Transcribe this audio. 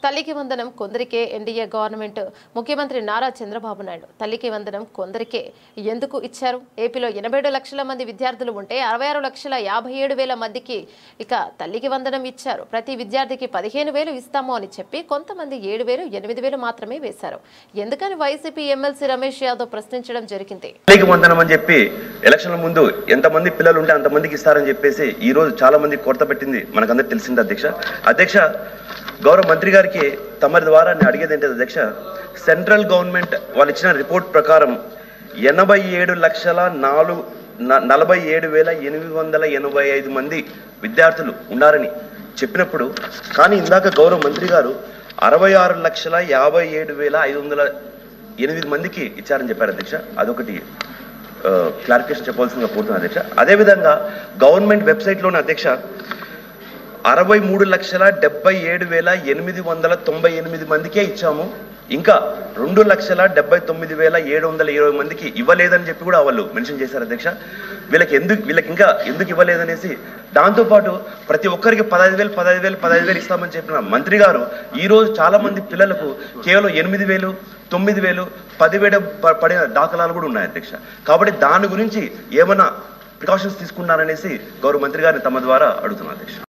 తల్లికి వందనం కొందరికే ఎన్డీఏ గవర్నమెంట్ ముఖ్యమంత్రి నారా చంద్రబాబు నాయుడు తల్లికి వందనం కొందరికే ఎందుకు ఇచ్చారు? ఏపీలో 87 లక్షల మంది విద్యార్థులు ఉంటే 66,57,000 మందికి ఇక తల్లికి వందనం ఇచ్చారు. ప్రతి విద్యార్థికి 15,000 ఇస్తాము అని చెప్పి కొంతమంది 7,000, 8,000 మాత్రమే వేశారు. ఎందుకని వైసీపీ ఎమ్మెల్సీ రమేష్ యాదవ్ ప్రశ్నించడం జరిగింది. తల్లికి వందనం అని చెప్పి ఎలక్షన్ల ముందు ఎంతమంది పిల్లలు ఉంటే అంతమందికి ఇస్తారని చెప్పేసి ఈ రోజు చాలా మంది కొరత పెట్టింది మనకందరికి తెలిసింది. అధ్యక్ష గౌరవ మంత్రి గారికి తమరి ద్వారా నేను అడిగేది ఏంటంటే అధ్యక్ష, సెంట్రల్ గవర్నమెంట్ వాళ్ళు ఇచ్చిన రిపోర్ట్ ప్రకారం 87,47,885 మంది విద్యార్థులు ఉన్నారని చెప్పినప్పుడు, కానీ ఇందాక గౌరవ మంత్రి గారు 66,57,508 మందికి ఇచ్చారని చెప్పారు అధ్యక్ష. అదొకటి క్లారిఫికేషన్ చెప్పాల్సిందిగా కోరుతున్నాను అధ్యక్ష. అదేవిధంగా గవర్నమెంట్ వెబ్సైట్లోనే అధ్యక్ష 63,77,898 మందికే ఇచ్చాము, ఇంకా 2,79,720 మందికి ఇవ్వలేదని చెప్పి కూడా వాళ్ళు మెన్షన్ చేశారు అధ్యక్ష. వీళ్ళకి ఇంకా ఎందుకు ఇవ్వలేదనేసి, దాంతోపాటు ప్రతి ఒక్కరికి 15,000 ఇస్తామని చెప్పిన మంత్రి గారు ఈరోజు చాలా మంది పిల్లలకు కేవలం 8,000, 9,000, 10,000 పడిన దాఖలాలు కూడా ఉన్నాయి అధ్యక్ష. కాబట్టి దాని గురించి ఏమైనా ప్రికాషన్స్ తీసుకున్నారనేసి గౌరవ మంత్రి గారిని తమ ద్వారా అడుగుతున్నాను అధ్యక్ష.